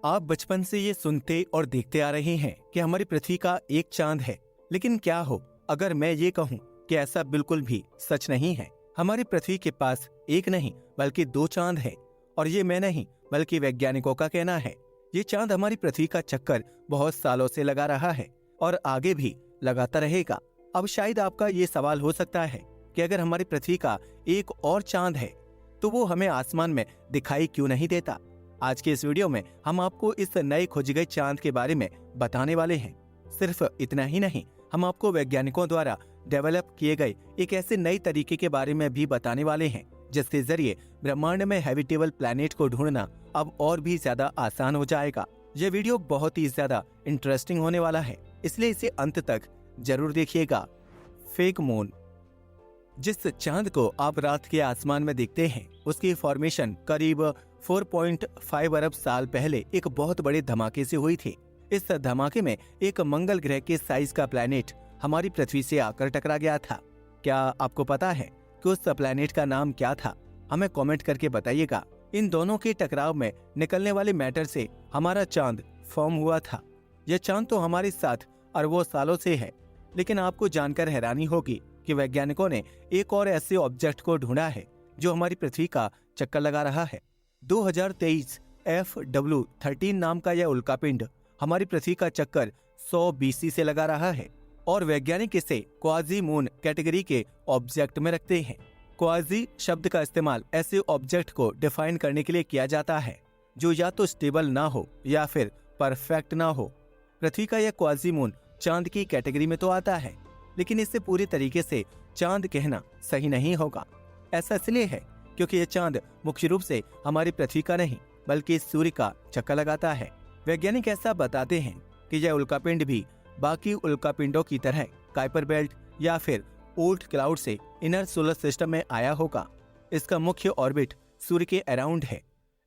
आप बचपन से ये सुनते और देखते आ रहे हैं कि हमारी पृथ्वी का एक चांद है, लेकिन क्या हो अगर मैं ये कहूँ कि ऐसा बिल्कुल भी सच नहीं है। हमारी पृथ्वी के पास एक नहीं बल्कि दो चांद है, और ये मैं नहीं बल्कि वैज्ञानिकों का कहना है। ये चांद हमारी पृथ्वी का चक्कर बहुत सालों से लगा रहा है और आगे भी लगाता रहेगा। अब शायद आपका ये सवाल हो सकता है कि अगर हमारी पृथ्वी का एक और चांद है तो वो हमें आसमान में दिखाई क्यों नहीं देता। आज के इस वीडियो में हम आपको इस नए खोजे गए चांद के बारे में बताने वाले हैं। सिर्फ इतना ही नहीं, हम आपको वैज्ञानिकों द्वारा डेवलप किए गए एक ऐसे नए तरीके के बारे में भी बताने वाले हैं जिसके जरिए ब्रह्मांड में हैबिटेबल प्लैनेट को ढूंढना अब और भी ज्यादा आसान हो जाएगा। यह वीडियो बहुत ही ज्यादा इंटरेस्टिंग होने वाला है, इसलिए इसे अंत तक जरूर देखिएगा। Fake moon. जिस चांद को आप रात के आसमान में देखते हैं, उसकी फॉर्मेशन करीब 4.5 अरब साल पहले एक बहुत बड़े धमाके से हुई थी। इस धमाके में एक मंगल ग्रह के साइज का प्लैनेट हमारी पृथ्वी से आकर टकरा गया था। क्या आपको पता है कि उस प्लैनेट का नाम क्या था? हमें कमेंट करके बताइएगा। इन दोनों के टकराव में निकलने वाले मैटर से हमारा चांद फॉर्म हुआ था। यह चांद तो हमारे साथ अरबों सालों से है, लेकिन आपको जानकर हैरानी होगी कि वैज्ञानिकों ने एक और ऐसे ऑब्जेक्ट को ढूंढा है जो हमारी पृथ्वी का चक्कर लगा रहा है। 2023 FW13 नाम का यह उल्कापिंड हमारी पृथ्वी का चक्कर 100 BC से लगा रहा है और वैज्ञानिक इसे क्वाजी मून कैटेगरी के ऑब्जेक्ट में रखते हैं। क्वाजी शब्द का इस्तेमाल ऐसे ऑब्जेक्ट को डिफाइन करने के लिए किया जाता है जो या तो स्टेबल ना हो या फिर परफेक्ट ना हो। पृथ्वी का यह क्वाजी मून चांद की कैटेगरी में तो आता है, लेकिन इससे पूरी तरीके से चांद कहना सही नहीं होगा। ऐसा इसलिए है क्योंकि यह चांद मुख्य रूप से हमारी पृथ्वी का नहीं बल्कि सूर्य का चक्कर लगाता है। वैज्ञानिक ऐसा बताते हैं कि यह उल्कापिंड भी बाकी उल्कापिंडों की तरह काइपर बेल्ट या फिर ओल्ट क्लाउड से इनर सोलर सिस्टम में आया होगा। इसका मुख्य ऑर्बिट सूर्य के अराउंड है,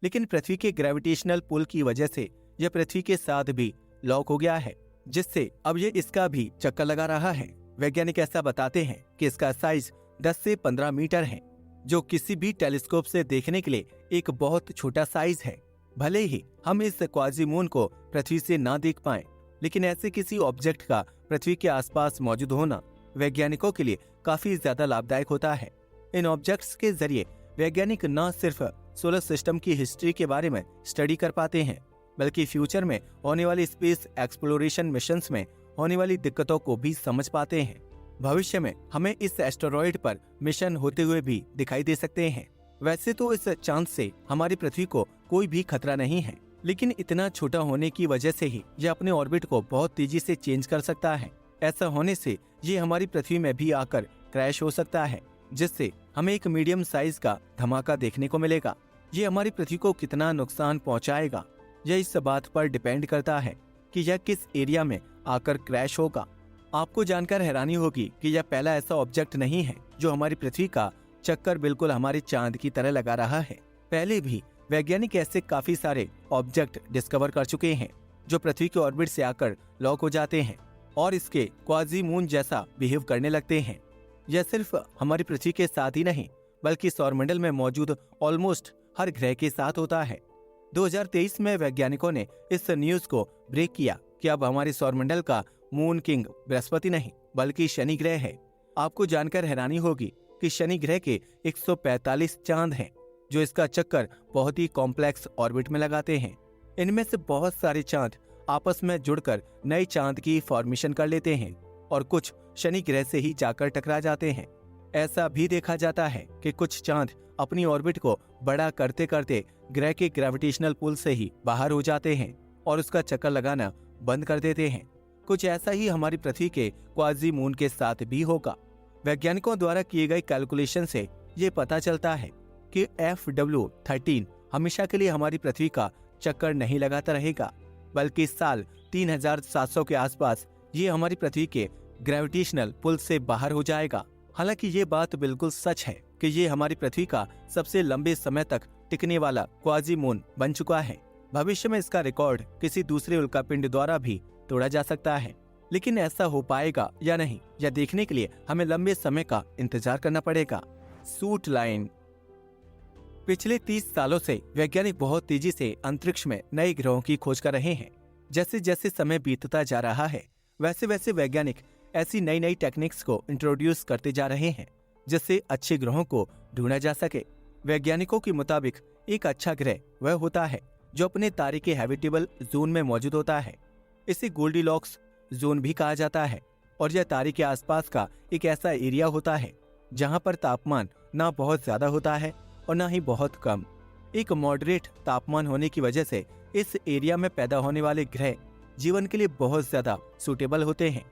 लेकिन पृथ्वी के ग्रेविटेशनल पुल की वजह से यह पृथ्वी के साथ भी लॉक हो गया है, जिससे अब ये इसका भी चक्कर लगा रहा है। वैज्ञानिक ऐसा बताते हैं कि इसका साइज 10 से 15 मीटर है, जो किसी भी टेलीस्कोप से देखने के लिए एक बहुत छोटा साइज है। भले ही हम इस क्वाजी मून को पृथ्वी से ना देख पाएं, लेकिन ऐसे किसी ऑब्जेक्ट का पृथ्वी के आसपास मौजूद होना वैज्ञानिकों के लिए काफी ज्यादा लाभदायक होता है। इन ऑब्जेक्ट्स के जरिए वैज्ञानिक न सिर्फ सोलर सिस्टम की हिस्ट्री के बारे में स्टडी कर पाते हैं, बल्कि फ्यूचर में होने वाली स्पेस एक्सप्लोरेशन मिशंस में होने वाली दिक्कतों को भी समझ पाते हैं। भविष्य में हमें इस एस्टेरॉयड पर मिशन होते हुए भी दिखाई दे सकते हैं। वैसे तो इस चांद से हमारी पृथ्वी को कोई भी खतरा नहीं है, लेकिन इतना छोटा होने की वजह से ही यह अपने ऑर्बिट को बहुत तेजी से चेंज कर सकता है। ऐसा होने से ये हमारी पृथ्वी में भी आकर क्रैश हो सकता है, जिससे हमें एक मीडियम साइज का धमाका देखने को मिलेगा। ये हमारी पृथ्वी को कितना नुकसान पहुंचाएगा, यह इस बात पर डिपेंड करता है कि यह किस एरिया में आकर क्रैश होगा। आपको जानकर हैरानी होगी कि यह पहला ऐसा ऑब्जेक्ट नहीं है जो हमारी पृथ्वी का चक्कर बिल्कुल हमारे चांद की तरह लगा रहा है। पहले भी वैज्ञानिक ऐसे काफी सारे ऑब्जेक्ट डिस्कवर कर चुके हैं जो पृथ्वी के ऑर्बिट से आकर लॉक हो जाते हैं और इसके क्वाजी मून जैसा बिहेव करने लगते हैं। यह सिर्फ हमारी पृथ्वी के साथ ही नहीं बल्कि सौरमंडल में मौजूद ऑलमोस्ट हर ग्रह के साथ होता है। 2023 में वैज्ञानिकों ने इस न्यूज को ब्रेक किया कि अब हमारे सौरमंडल का मून किंग बृहस्पति नहीं बल्कि शनि ग्रह है। आपको जानकर हैरानी होगी कि शनि ग्रह के 145 चांद हैं जो इसका चक्कर बहुत ही कॉम्प्लेक्स ऑर्बिट में लगाते हैं। इनमें से बहुत सारे चांद आपस में जुड़कर नए चांद की फॉर्मेशन कर लेते हैं और कुछ शनि ग्रह से ही जाकर टकरा जाते हैं। ऐसा भी देखा जाता है कि कुछ चांद अपनी ऑर्बिट को बड़ा करते करते ग्रह के ग्रेविटेशनल पुल से ही बाहर हो जाते हैं और उसका चक्कर लगाना बंद कर देते हैं। कुछ ऐसा ही हमारी पृथ्वी के क्वाजी मून के साथ भी होगा। वैज्ञानिकों द्वारा किए गए कैलकुलेशन से ये पता चलता है कि FW13 हमेशा के लिए हमारी पृथ्वी का चक्कर नहीं लगाता रहेगा, बल्कि साल 3700 के आसपास ये हमारी पृथ्वी के ग्रेविटेशनल पुल से बाहर हो जाएगा। हालांकि ये बात बिल्कुल सच है कि ये हमारी पृथ्वी का सबसे लंबे समय तक टिकने वाला क्वाजी मून बन चुका है। भविष्य में इसका रिकॉर्ड किसी दूसरे उल्कापिंड द्वारा भी तोड़ा जा सकता है, लेकिन ऐसा हो पाएगा या नहीं यह देखने के लिए हमें लंबे समय का इंतजार करना पड़ेगा। Suit line. पिछले 30 सालों से वैज्ञानिक बहुत तेजी से अंतरिक्ष में नए ग्रहों की खोज कर रहे हैं। जैसे जैसे समय बीतता जा रहा है, वैसे वैसे वैज्ञानिक ऐसी नई नई टेक्निक्स को इंट्रोड्यूस करते जा रहे हैं जिससे अच्छे ग्रहों को ढूंढा जा सके। वैज्ञानिकों के मुताबिक एक अच्छा ग्रह वह होता है जो अपने तारे के हैबिटेबल जोन में मौजूद होता है। इसे गोल्डीलॉक्स जोन भी कहा जाता है और यह तारे के आसपास का एक ऐसा एरिया होता है जहां पर तापमान ना बहुत ज्यादा होता है और ना ही बहुत कम। एक मॉडरेट तापमान होने की वजह से इस एरिया में पैदा होने वाले ग्रह जीवन के लिए बहुत ज्यादा सूटेबल होते हैं।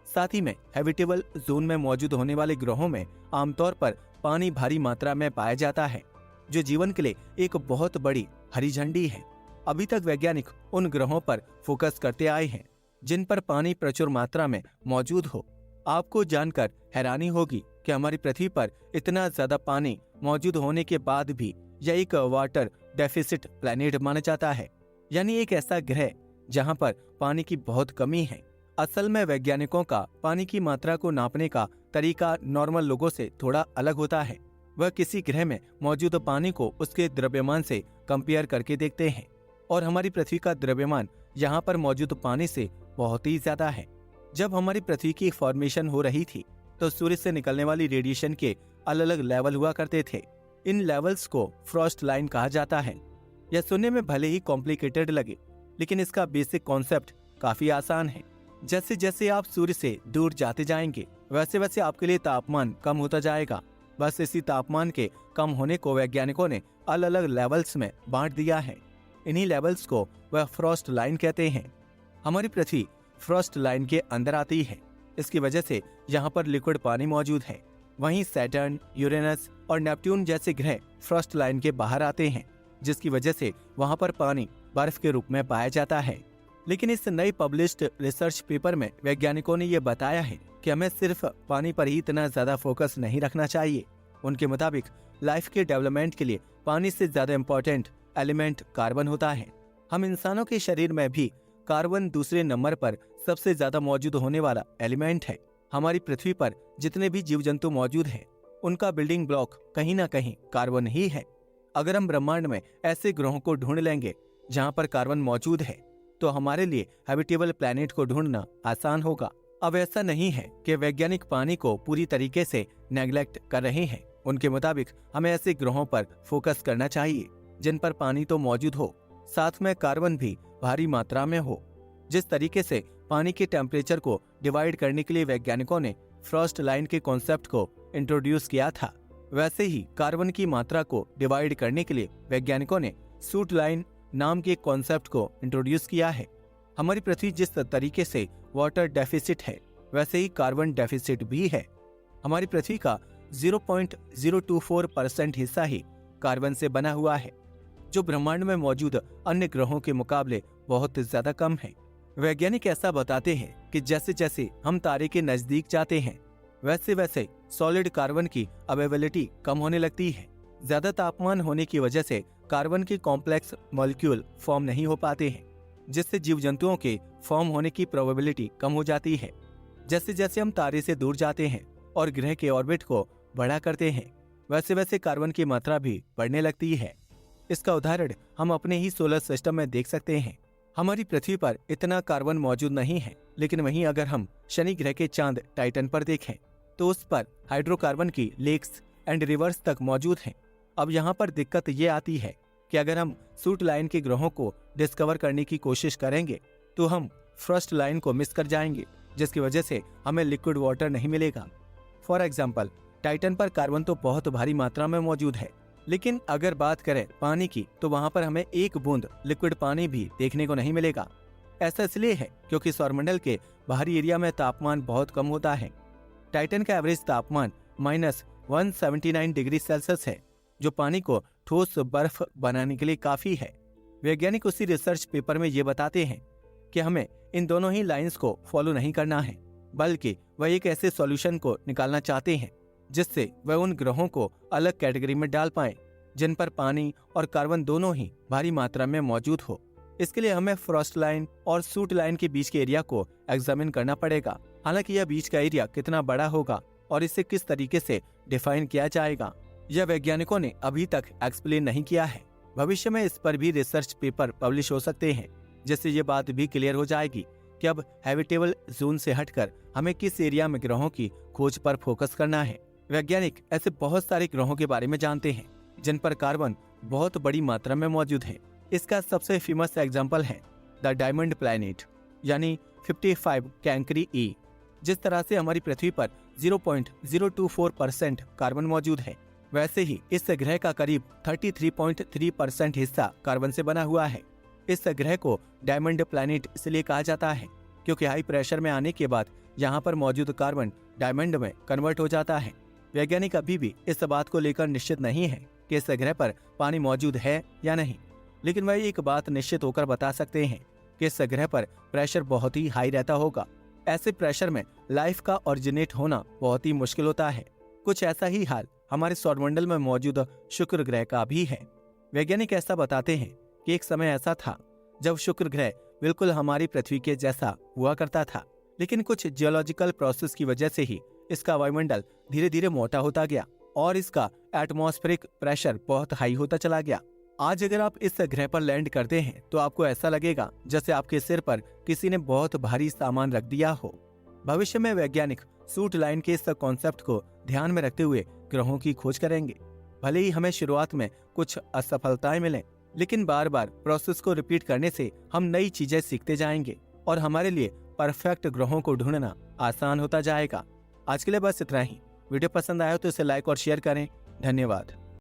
साथ ही में हैबिटेबल जोन में मौजूद होने वाले ग्रहों में आमतौर पर पानी भारी मात्रा में पाया जाता है, जो जीवन के लिए एक बहुत बड़ी हरी झंडी है। अभी तक वैज्ञानिक उन ग्रहों पर फोकस करते आए हैं जिन पर पानी प्रचुर मात्रा में मौजूद हो। आपको जानकर हैरानी होगी कि हमारी पृथ्वी पर इतना ज्यादा पानी मौजूद होने के बाद भी यह एक वाटर डेफिसिट प्लैनेट माना जाता है, यानी एक ऐसा ग्रह जहां पर पानी की बहुत कमी है। असल में वैज्ञानिकों का पानी की मात्रा को नापने का तरीका नॉर्मल लोगों से थोड़ा अलग होता है। वह किसी ग्रह में मौजूद पानी को उसके द्रव्यमान से कंपेयर करके देखते हैं और हमारी पृथ्वी का द्रव्यमान यहाँ पर मौजूद पानी से बहुत ही ज्यादा है। जब हमारी पृथ्वी की फॉर्मेशन हो रही थी तो सूर्य से निकलने वाली रेडिएशन के अलग अलग लेवल हुआ करते थे। इन लेवल्स को फ्रॉस्ट लाइन कहा जाता है। यह सुनने में भले ही कॉम्प्लिकेटेड लगे, लेकिन इसका बेसिक कॉन्सेप्ट काफी आसान है। जैसे जैसे आप सूर्य से दूर जाते जाएंगे वैसे वैसे आपके लिए तापमान कम होता जाएगा। बस इसी तापमान के कम होने को वैज्ञानिकों ने अलग अलग लेवल्स में बांट दिया है। इन्हीं लेवल्स को वह फ्रॉस्ट लाइन कहते हैं। हमारी पृथ्वी फ्रॉस्ट लाइन के अंदर आती है। इसकी वजह से यहाँ पर लिक्विड पानी मौजूद है। वहीं सैटर्न, यूरेनस और नेपट्यून जैसे ग्रह फ्रॉस्ट लाइन के बाहर आते हैं, जिसकी वजह से वहाँ पर पानी बर्फ के रूप में पाया जाता है। लेकिन इस नई पब्लिश्ड रिसर्च पेपर में वैज्ञानिकों ने यह बताया है कि हमें सिर्फ पानी पर ही इतना ज्यादा फोकस नहीं रखना चाहिए। उनके मुताबिक लाइफ के डेवलपमेंट के लिए पानी से ज्यादा इम्पोर्टेंट एलिमेंट कार्बन होता है। हम इंसानों के शरीर में भी कार्बन दूसरे नंबर पर सबसे ज्यादा मौजूद होने वाला एलिमेंट है। हमारी पृथ्वी पर जितने भी जीव जंतु मौजूद हैं, उनका बिल्डिंग ब्लॉक कहीं ना कहीं कार्बन ही है। अगर हम ब्रह्मांड में ऐसे ग्रहों को ढूंढ लेंगे जहाँ पर कार्बन मौजूद है, तो हमारे लिए हैबिटेबल प्लैनेट को ढूंढना आसान होगा। अब ऐसा नहीं है कि वैज्ञानिक पानी को पूरी तरीके से नेग्लेक्ट कर रहे हैं। उनके मुताबिक हमें ऐसे ग्रहों पर फोकस करना चाहिए जिन पर पानी तो मौजूद हो, साथ में कार्बन भी भारी मात्रा में हो। जिस तरीके से पानी के टेम्परेचर को डिवाइड करने के लिए वैज्ञानिकों ने फ्रॉस्ट लाइन के कॉन्सेप्ट को इंट्रोड्यूस किया था, वैसे ही कार्बन की मात्रा को डिवाइड करने के लिए वैज्ञानिकों ने सूट लाइन नाम के कॉन्सेप्ट को इंट्रोड्यूस किया है। हमारी पृथ्वी जिस तरीके से वाटर डेफिसिट है, वैसे ही कार्बन डेफिसिट भी है। हमारी पृथ्वी का 0.024% हिस्सा ही कार्बन से बना हुआ है, जो ब्रह्मांड में मौजूद अन्य ग्रहों के मुकाबले बहुत ज्यादा कम है। वैज्ञानिक ऐसा बताते हैं कि जैसे जैसे हम तारे के नजदीक जाते हैं, वैसे वैसे सॉलिड कार्बन की अवेलेबिलिटी कम होने लगती है। ज्यादा तापमान होने की वजह से कार्बन के कॉम्प्लेक्स मॉलिक्यूल फॉर्म नहीं हो पाते हैं, जिससे जीव जंतुओं के फॉर्म होने की प्रोबेबिलिटी कम हो जाती है। जैसे जैसे हम तारे से दूर जाते हैं और ग्रह के ऑर्बिट को बड़ा करते हैं, वैसे वैसे कार्बन की मात्रा भी बढ़ने लगती है। इसका उदाहरण हम अपने ही सोलर सिस्टम में देख सकते हैं। हमारी पृथ्वी पर इतना कार्बन मौजूद नहीं है, लेकिन वहीं अगर हम शनि ग्रह के चांद टाइटन पर देखें तो उस पर हाइड्रोकार्बन की लेक्स एंड रिवर्स तक मौजूद हैं। अब यहाँ पर दिक्कत ये आती है कि अगर हम सूट लाइन के ग्रहों को डिस्कवर करने की कोशिश करेंगे तो हम फ्रॉस्ट लाइन को मिस कर जाएंगे, जिसकी वजह से हमें लिक्विड वाटर नहीं मिलेगा। फॉर एग्जाम्पल, टाइटन पर कार्बन तो बहुत भारी मात्रा में मौजूद है, लेकिन अगर बात करें पानी की तो वहाँ पर हमें एक बूंद लिक्विड पानी भी देखने को नहीं मिलेगा। ऐसा इसलिए है क्योंकि सौरमंडल के बाहरी एरिया में तापमान बहुत कम होता है। टाइटन का एवरेज तापमान -179 डिग्री सेल्सियस है, जो पानी को ठोस बर्फ बनाने के लिए काफी है। वैज्ञानिक उसी रिसर्च पेपर में ये बताते हैं कि हमें इन दोनों ही लाइंस को फॉलो नहीं करना है, बल्कि वह एक ऐसे सॉल्यूशन को निकालना चाहते हैं जिससे वह उन ग्रहों को अलग कैटेगरी में डाल पाए जिन पर पानी और कार्बन दोनों ही भारी मात्रा में मौजूद हो। इसके लिए हमें फ्रॉस्ट लाइन और सूट लाइन के बीच के एरिया को एग्जामिन करना पड़ेगा। हालांकि यह बीच का एरिया कितना बड़ा होगा और इसे किस तरीके से डिफाइन किया जाएगा, यह वैज्ञानिकों ने अभी तक एक्सप्लेन नहीं किया है। भविष्य में इस पर भी रिसर्च पेपर पब्लिश हो सकते हैं, जिससे ये बात भी क्लियर हो जाएगी कि अब हैबिटेबल जोन से हटकर हमें किस एरिया में ग्रहों की खोज पर फोकस करना है। वैज्ञानिक ऐसे बहुत सारे ग्रहों के बारे में जानते हैं जिन पर कार्बन बहुत बड़ी मात्रा में मौजूद है। इसका सबसे फेमस एग्जाम्पल है द डायमंड प्लैनेट यानी 55 कैंकरी ई। जिस तरह से हमारी पृथ्वी पर 0.024% कार्बन मौजूद है, वैसे ही इस ग्रह का करीब 33.3% हिस्सा कार्बन से बना हुआ है। इस ग्रह को डायमंड प्लैनेट इसलिए कहा जाता है क्योंकि हाई प्रेशर में आने के बाद यहाँ पर मौजूद कार्बन डायमंड में कन्वर्ट हो जाता है। वैज्ञानिक अभी भी इस बात को लेकर निश्चित नहीं है कि इस ग्रह पर पानी मौजूद है या नहीं, लेकिन वह एक बात निश्चित होकर बता सकते हैं कि इस ग्रह पर प्रेशर बहुत ही हाई रहता होगा। ऐसे प्रेशर में लाइफ का ओरिजिनेट होना बहुत ही मुश्किल होता है। कुछ ऐसा ही हाल हमारे सौरमंडल में मौजूद शुक्र ग्रह का भी है। वैज्ञानिक ऐसा बताते हैं कि एक समय ऐसा था जब शुक्र ग्रह बिल्कुल हमारी पृथ्वी के जैसा हुआ करता था, लेकिन कुछ जियोलॉजिकल प्रोसेस की वजह से ही इसका वायुमंडल धीरे धीरे मोटा होता गया और इसका एटमॉस्फेरिक प्रेशर बहुत हाई होता चला गया। आज अगर आप इस ग्रह पर लैंड करते हैं तो आपको ऐसा लगेगा जैसे आपके सिर पर किसी ने बहुत भारी सामान रख दिया हो। भविष्य में वैज्ञानिक सूट लाइन के इस कॉन्सेप्ट को ध्यान में रखते हुए ग्रहों की खोज करेंगे। भले ही हमें शुरुआत में कुछ असफलताएं मिलें, लेकिन बार बार प्रोसेस को रिपीट करने से हम नई चीजें सीखते जाएंगे और हमारे लिए परफेक्ट ग्रहों को ढूंढना आसान होता जाएगा। आज के लिए बस इतना ही। वीडियो पसंद आया तो इसे लाइक और शेयर करें। धन्यवाद।